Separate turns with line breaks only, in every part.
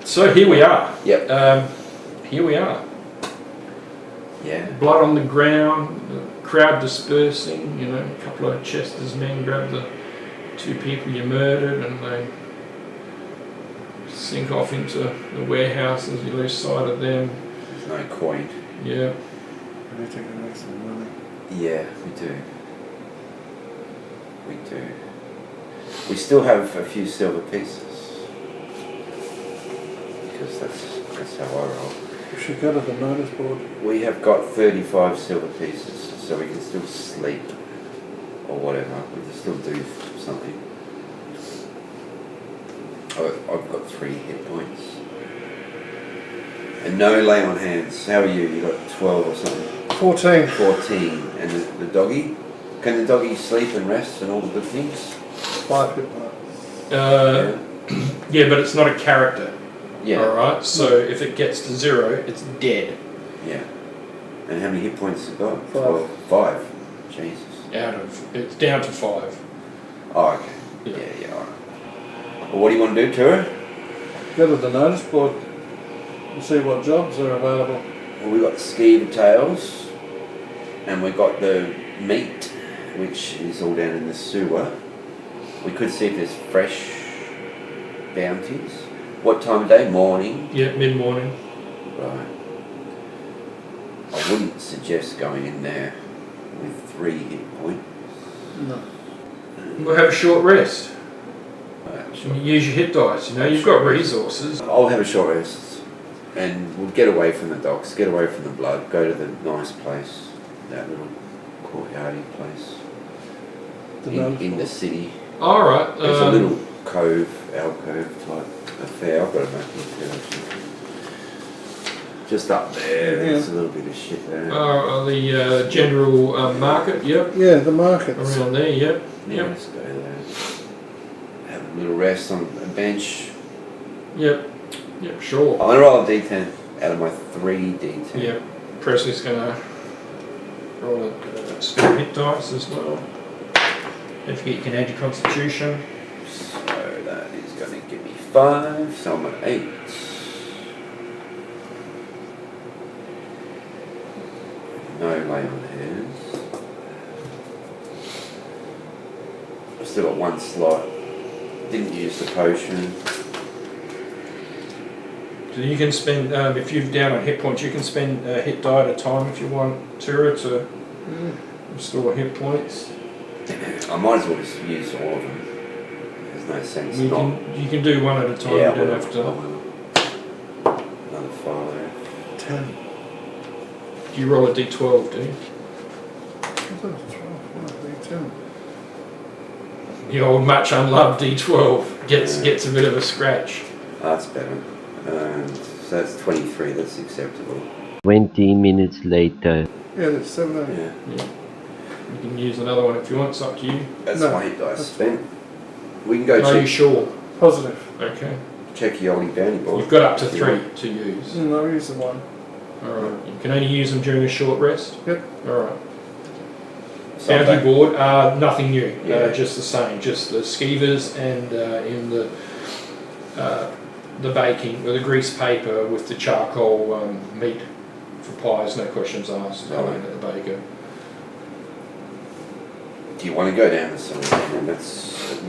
So here we are.
Yep.
Here we are.
Yeah.
Blood on the ground, the crowd dispersing, you know, a couple of Chester's men grab the two people you murdered and they sink off into the warehouses, you lose sight of them.
There's no coin.
Yeah.
We need to make some money.
Yeah, we do. We do. We still have a few silver pieces. Because that's how I roll.
We should go to the notice board.
We have got 35 silver pieces, so we can still sleep or whatever. We can still do something. I've got 3 hit points. And no lay on hands. How are you? You got 12 or something?
14.
14. And the doggy? Can the doggy sleep and rest and all the good things?
5 hit points.
Yeah, but it's not a character.
Yeah.
Alright, so if it gets to 0, it's dead.
Yeah. And how many hit points has it got?
5.
5. Jesus.
It's down to 5.
Oh, okay. Yeah, alright. Well, what do you want to do, Tura?
Go to the notice board and see what jobs are available.
Well, we've got the skeever tails, and we've got the meat, which is all down in the sewer. We could see if there's fresh bounties. What time of day? Morning?
Yeah, mid-morning.
Right. I wouldn't suggest going in there with 3 hit points.
No.
We'll have a short rest.
Sure.
You use your hit dice, you know, you've got resources.
I'll have a short rest, and we'll get away from the docks, get away from the blood, go to the nice place, that little courtyardy place in the city.
Alright.
There's a little cove, alcove type affair. I've got a map here actually. Just up there, there's a little bit of shit there.
The general market, yep.
Yeah, the markets.
Around there, yep.
Yeah,
Yep.
let's go there. Have a little rest on a bench.
Yep. Yep, sure.
I'm going to roll a D10 out of my 3 D10.
Yep. Presley's going to roll a spare hit dice as well. Don't forget you can add your constitution.
So that is going to give me 5, so I'm at 8. No lay on hands. I've still got 1 slot. Didn't use the potion.
So you can spend, if you're down on hit points, you can spend a hit die at a time if you want Tura to restore hit points.
I might as well just use all of them. There's no sense
You can do one at a time,
Yeah,
you don't have to.
Another 5.
10.
Do you roll a d12, do you?
I thought it was 12. 10.
The old much unloved d12 gets a bit of a scratch.
That's better. So that's 23, that's acceptable.
20 minutes later.
Yeah, there's 7.
Yeah.
Yeah. You can use another one if you want, it's up to you.
That's
No,
my hit dice
that's
spent. We can go
Are you
check,
sure?
Positive.
Okay.
check your oldie bounty board.
You've got up to 3 to use.
I'll use the 1.
Alright. You can only use them during a short rest?
Yep.
Alright.
Something.
Bounty board, nothing new,
Yeah.
just the same, just the skeevers and in the baking with the grease paper with the charcoal meat for pies, no questions asked,
Right.
at the baker.
Do you want to go down to some and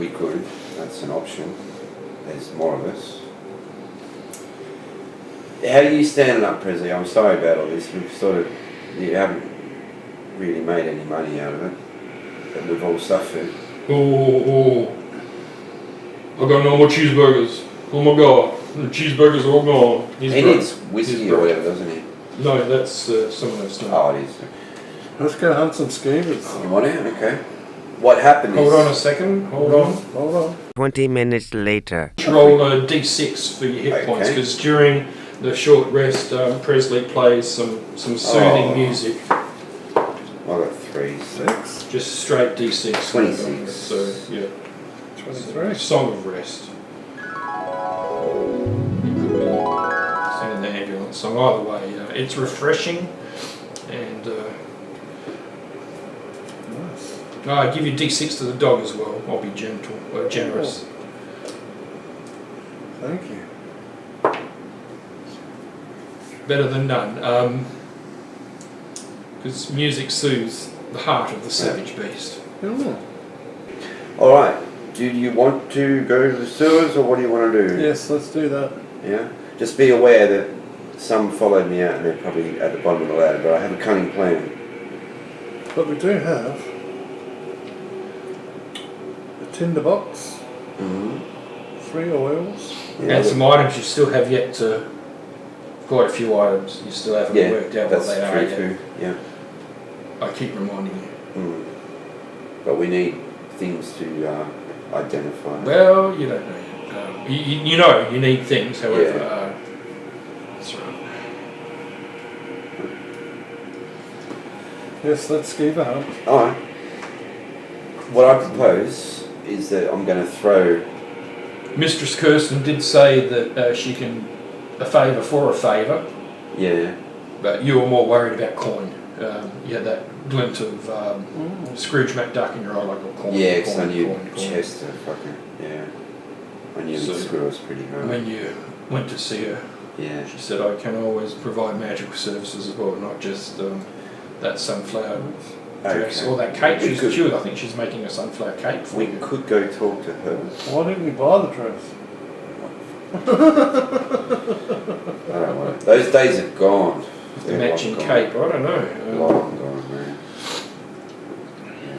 we could, that's an option. There's more of us. How are you standing up, Presley? I'm sorry about all this. You haven't really made any money out of it. But we've all suffered.
Oh, I got no more cheeseburgers. Oh my god, the cheeseburgers are all gone.
He needs whiskey or whatever, doesn't he?
No, that's someone else done.
Oh, it is.
Let's go hunt some skeevers.
You want to? Okay. What happened
Hold
is...
on a second, hold on.
Hold on.
20 minutes later.
Roll a d6 for your hit points,
Okay.
because during the short rest, Presley plays some soothing music.
I got 3, so...
6.
Just straight d6.
26.
So, yeah.
23.
Song of Rest. You could be singing the ambulance song. Either way, it's refreshing and
Nice.
I give you d6 to the dog as well. I'll be generous.
Thank you.
better than none. Because music soothes the heart of the savage beast.
Mm.
Alright, do you want to go to the sewers or what do you want to do?
Yes, let's do that.
Yeah? Just be aware that some followed me out and they're probably at the bottom of the ladder, but I have a cunning plan.
But we do have a tinder box, 3 oils.
Yeah,
And some items you still have yet to... Quite a few items you still haven't worked out what
that's
they are
true
yet.
too. Yeah.
I keep reminding you.
But we need things to identify.
Well, you don't know yet. You know you need things, however... that's right.
Yes, let's give up.
Alright. What I propose is that I'm going to throw...
Mistress Kirsten did say that she can... a favour for a favour,
Yeah.
but you were more worried about coin. You had that glint of Scrooge McDuck in your eye, like a coin.
Yeah, because I
coin,
knew
coin.
Chester fucking... Yeah. I knew
So,
the screw was pretty hard.
When you went to see her,
Yeah.
she said, I can always provide magical services as well, not just that sunflower dress
Okay.
or that cake.
We could-
I think she's making a sunflower cake for
We
you.
could go talk to her.
Why didn't we buy the dress?
I don't know. Those days are gone.
The
They're
matching
long gone.
cape, I don't know.
Long gone, man. Yeah.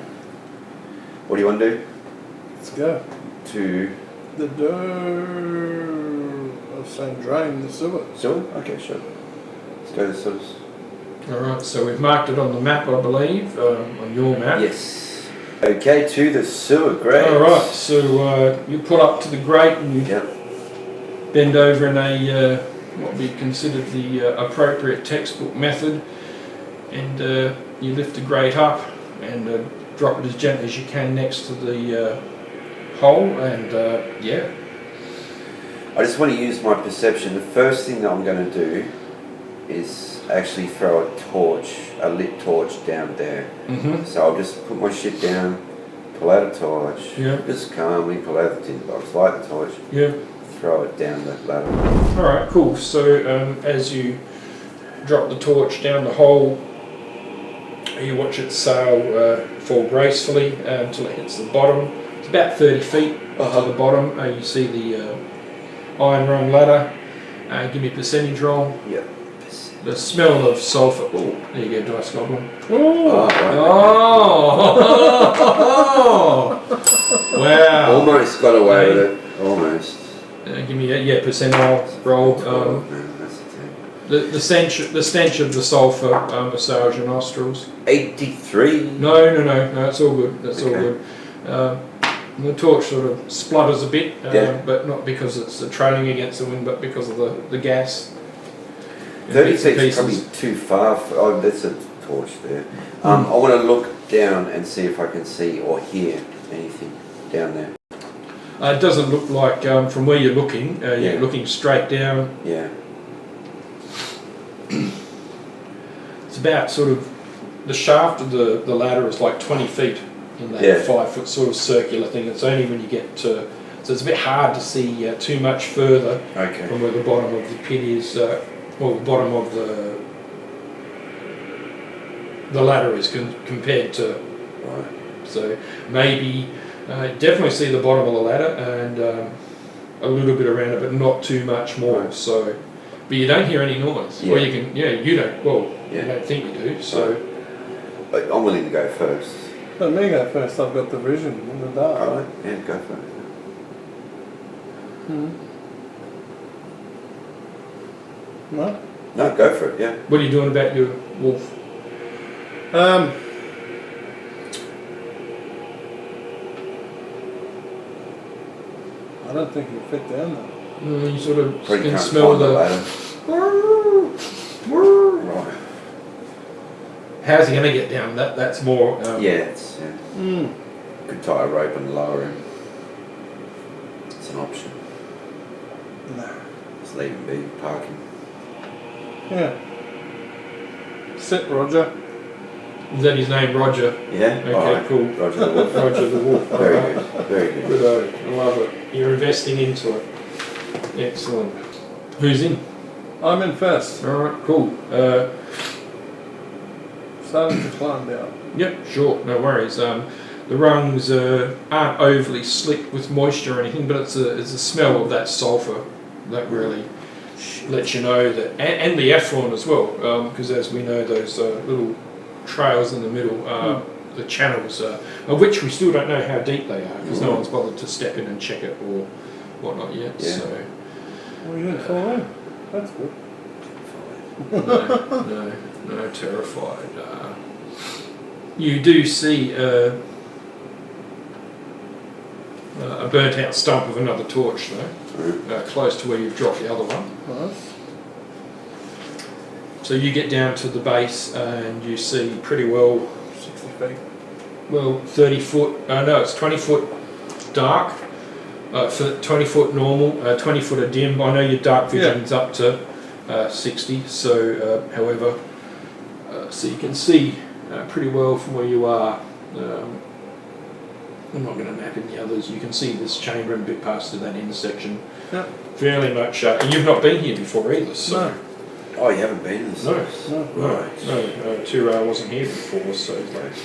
What do you want to do?
Let's go.
To
The door of St. Drain, the sewer.
sewer? Okay, sure. Let's go to the sewers.
Alright, so we've marked it on the map, I believe, on your map.
Yes. Okay, to the sewer, great.
Alright, so you pull up to the grate and you
Yep.
bend over in a what would be considered the appropriate textbook method, and you lift the grate up and drop it as gently as you can next to the hole, and yeah.
I just want to use my perception. The first thing that I'm going to do is actually throw a lit torch down there.
Mm-hmm.
So I'll just put my shit down, pull out a torch,
Yeah.
just calmly pull out the tin box, light the torch,
Yeah.
throw it down the ladder.
Alright, cool. So as you drop the torch down the hole, you watch it sail fall gracefully until it hits the bottom. It's about 30 feet to the bottom. You see the iron rung ladder. Give me a percentage roll.
Yep.
The smell of sulphur. Oh, there you go, Dice Goblin.
Oh,
Oh! Wow.
almost got away with it. Almost.
Give me a percentile roll.
Oh, man, that's the thing.
The stench of the sulphur assails your nostrils.
83.
No, it's all good. That's all
Okay.
good. The torch sort of splutters a bit,
Yeah.
but not because it's trailing against the wind, but because of the gas.
30
Bits and
feet is probably
pieces.
too far. Oh, that's a torch there. I want to look down and see if I can see or hear anything down there.
It doesn't look like, from where you're looking,
Yeah.
you're looking straight down.
Yeah.
It's about sort of, the shaft of the ladder is like 20 feet in that
Yeah.
5 foot sort of circular thing. It's only when you get to, so it's a bit hard to see too much further
Okay.
from where the bottom of the pit is, or the bottom of the ladder is compared to,
Right.
so maybe definitely see the bottom of the ladder and a little bit around it, but not too much more.
Right.
So, but you don't hear any noise.
Yeah.
Or you can, you don't. Well,
Yeah.
you don't think you do. So,
But I'm willing to go first.
Let me go first. I've got the vision in the dark.
Alright, yeah, go for it.
No?
No, go for it, yeah.
what are you doing about your wolf?
I don't think he'll fit down there.
You sort of
Probably
can
can't
smell
find the
the.
ladder. Right.
How's he going to get down? That's more.
Yeah, it's, yeah. Could tie a rope and lower him. It's an option.
No.
Just leave him be, park him.
Yeah. Sit, Roger.
Is that his name, Roger?
Yeah?
Okay,
Alright.
cool.
Roger the wolf.
Roger the wolf.
Very
Alright.
good, very good.
Good, I love it. You're investing into it. Excellent. Who's in?
I'm in first.
Alright, cool.
Starting to climb down.
Yep, sure, no worries. The rungs aren't overly slick with moisture or anything, but it's a smell of that sulphur that really lets you know that, and the effluent as well, because as we know, those little trails in the middle are the channels, of which we still don't know how deep they are, because no one's bothered to step in and check it or whatnot yet.
Yeah.
So
Well, you didn't fall in. That's good.
no, terrified. You do see a burnt out stump of another torch though, close to where you've dropped the other one.
Nice.
So you get down to the base and you see pretty well,
60 feet.
well 30 foot, no it's 20 foot dark, for 20 foot normal, 20 foot of dim. I know your dark vision's up to 60, so however, so you can see pretty well from where you are. I'm not going to map in the others. You can see this chamber and a bit past to that intersection.
Yep.
Fairly much, and you've not been here before either, so.
No.
Oh, you haven't been in this?
No,
Right.
no, Turo wasn't here before, so it's like,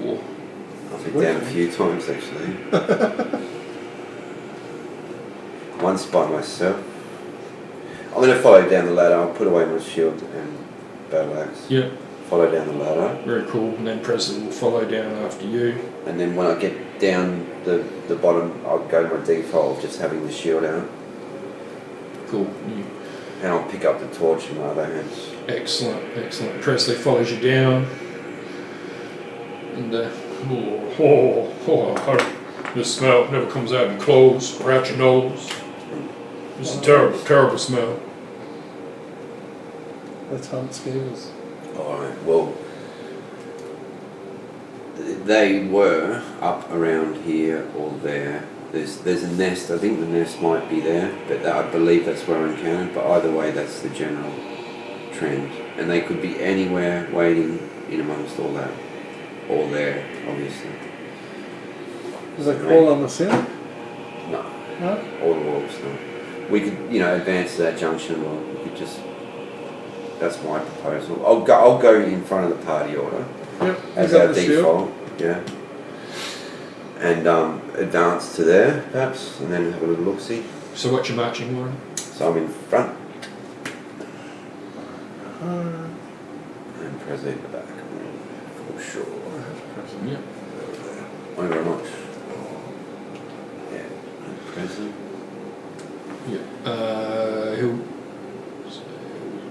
ooh.
I've been down a few times actually. Once by myself. I'm going to follow down the ladder. I'll put away my shield and battle axe.
Yeah,
Follow down the ladder.
very cool. And then Presley will follow down after you.
And then when I get down the bottom, I'll go to my default of just having the shield out.
Cool.
And I'll pick up the torch in my other hands.
Excellent. Presley follows you down. And this smell never comes out in clothes or out your nose. It's a terrible smell.
Let's hunt scares.
Alright, well, they were up around here or there. There's a nest. I think the nest might be there, but I believe that's where I encountered. But either way, that's the general trend. And they could be anywhere waiting in amongst all that. All there, obviously.
Does it crawl on the ceiling?
No.
No?
All the walls, no. We could, advance to that junction, or we could just. That's my proposal. I'll go in front of the party order
Yep.
as
You got
our
the shield.
default. Yeah. And advance to there, perhaps, and then have a little look-see.
So what's your marching order?
So I'm in front. And Presley at the back, for sure.
Yeah.
Thank you very much. Yeah, and Presley.
Yeah. He'll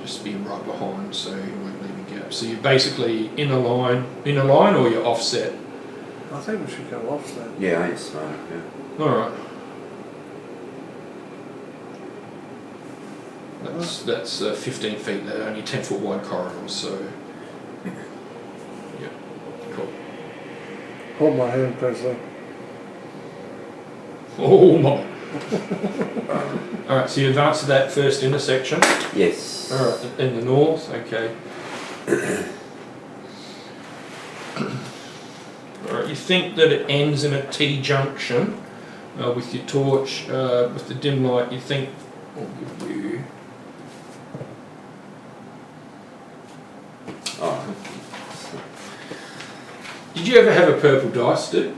just be right behind, so he won't leave a gap. So you're basically in a line, or you're offset.
I think we should go off then.
Yeah, I ain't smart, yeah.
All right. That's 15 feet. They're only 10 foot wide corridors, so yeah, cool.
Hold my hand, Presley.
Oh my! All right, so you advance to that first intersection.
Yes.
All right, in the north. Okay. All right, you think that it ends in a T junction with your torch, with the dim light. You think I'll give you.
Oh.
Did you ever have a purple dice, dude?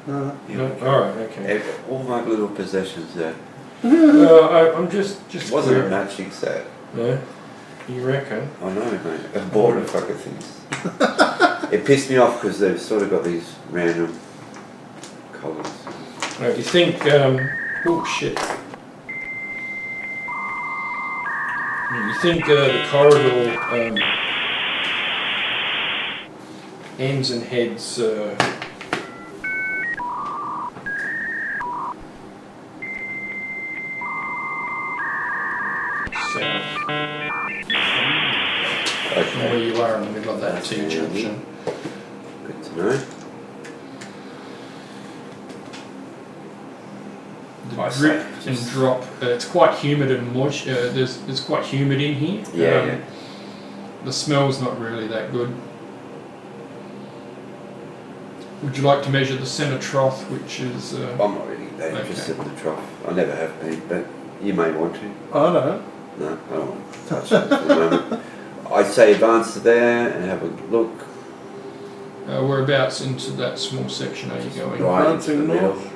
No.
No. All right. Okay.
All my little possessions there.
I'm just.
It wasn't a matching set.
No. You reckon?
I know, mate. I bought a fucking things. It pissed me off because they've sort of got these random colours.
Right, you think, oh shit. You think the corridor ends and heads south. From where you are in the middle of that T junction.
Good to know.
The drip and drop. It's quite humid and moist. There's quite humid in here.
Yeah.
The smell's not really that good. Would you like to measure the centre trough, which is?
I'm not really that interested in the trough. I never have been, but You may want to.
I don't.
No, I don't want to touch it for the moment. I'd say advance to there and have a look.
Whereabouts into that small section are you going?
Right into the
Advancing
middle.
north.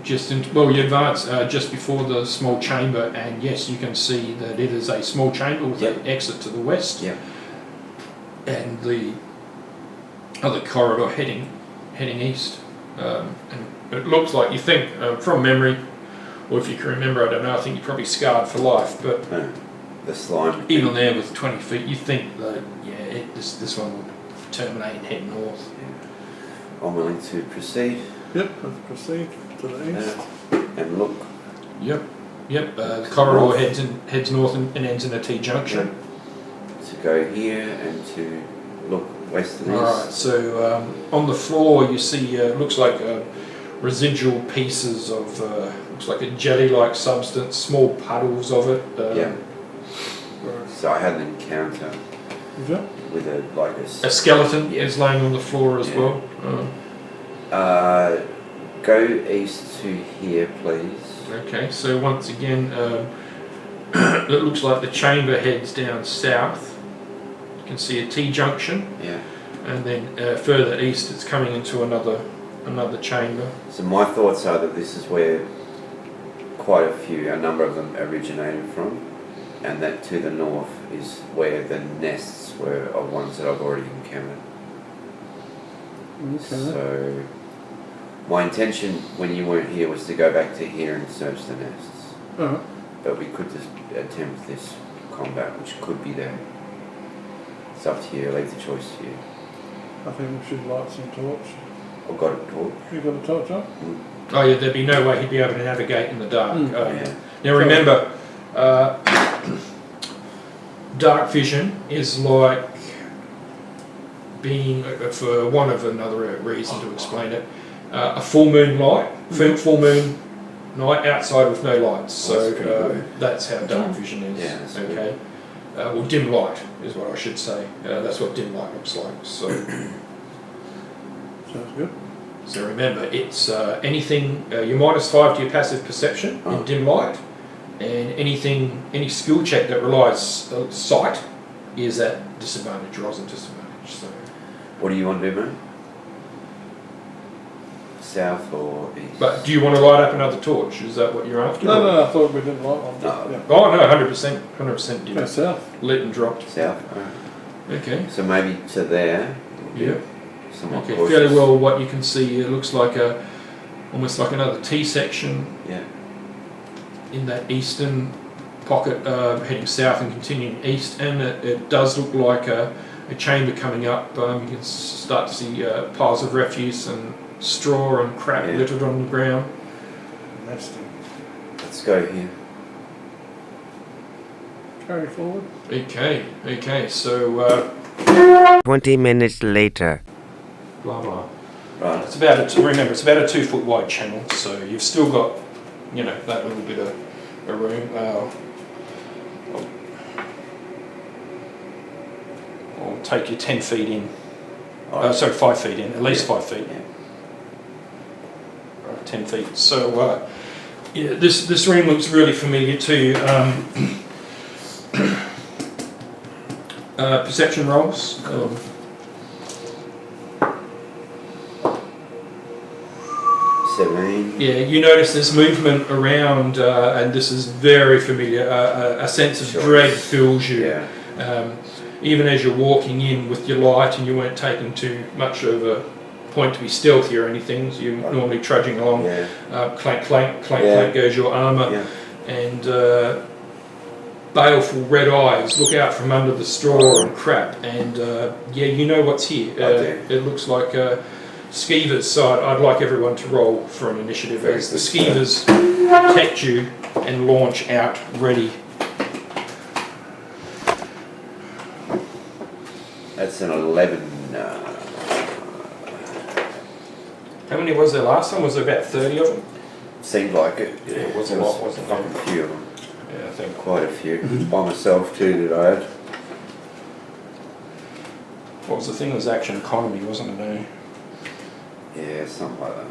Just into, well, you advance just before the small chamber, and yes, you can see that it is a small chamber with
Yep.
an exit to the west,
Yep.
and the other corridor heading east. And it looks like, you think from memory, or if you can remember, I don't know, I think you're probably scarred for life, but
No, the slime.
even there with 20 feet, you think that this one will terminate and head north.
I'm willing to proceed
Yep, let's proceed to the east.
and look.
Yep. The corridor heads north and ends in a T junction.
To go here and to look west and east.
Alright, so on the floor you see looks like residual pieces of looks like a jelly-like substance, small puddles of it.
Yeah. So I had an encounter
Yeah.
with
A skeleton is laying on the floor as
Yeah.
well.
Go east to here, please.
Okay, so once again, it looks like the chamber heads down south. You can see a T junction,
Yeah.
and then further east it's coming into another chamber.
So my thoughts are that this is where a number of them originated from, and that to the north is where the nests were of ones that I've already encountered.
Okay.
So my intention when you weren't here was to go back to here and search the nests,
Alright.
but we could just attempt this combat, which could be there. It's up to you. I leave the choice to you.
I think we should light some torch.
I've got a torch.
You got a torch on?
Oh yeah, there'd be no way he'd be able to navigate in the dark.
Yeah.
Now remember, dark vision is like being, for one of another reason to explain it, a full moon light, full moon night outside with no lights. So
That's pretty good.
that's how dark vision is.
Yeah, that's
okay. Well, dim light is what I should say. That's what dim light looks like. So.
Sounds good.
So remember, it's anything, you're -5 to your passive perception in dim light, and any skill check that relies sight is at disadvantage, rolls at disadvantage. So.
What do you want to do, mate? South or east?
But do you want to light up another torch? Is that what you're after?
No, I thought we didn't light one.
No.
Yeah.
Oh no, 100% dim.
Go south.
Lit and dropped.
South. Alright.
Okay.
So maybe to there.
Yeah.
Somewhat
Okay.
cautious.
Fairly well. What you can see, it looks like almost like another T section.
Yeah.
In that eastern pocket, heading south and continuing east, and it does look like a chamber coming up. You can start to see piles of refuse and straw and crap littered on the ground.
Nesting.
Let's go here.
Carry forward.
Okay, so
20 minutes later.
blah blah.
Right.
It's about remember, it's about a 2 foot wide channel, so you've still got, that little bit of a room. I'll take you 10 feet in. Sorry, 5 feet in, at least 5 feet.
Yeah.
10 feet. So, this room looks really familiar too. Perception rolls.
Cool. 17.
Yeah, you notice there's movement around, and this is very familiar. A sense of dread fills you.
Yeah.
Even as you're walking in with your light, and you weren't taking too much of a point to be stealthy or anything. So you're normally trudging along.
Yeah.
Clank, clank, clank, clank goes your armour,
Yeah.
and baleful red eyes look out from under the straw and crap. And you know what's here. It looks like skeevers. So I'd like everyone to roll for an initiative as the skeevers protect you and launch out ready.
That's an 11.
How many was there last time? Was there about 30 of them?
Seemed like it.
Yeah, it was a lot, wasn't it?
A few of them.
Yeah, I think.
Quite a few. By myself too that I had.
What was the thing? It was action economy, wasn't it?
Yeah, something like that.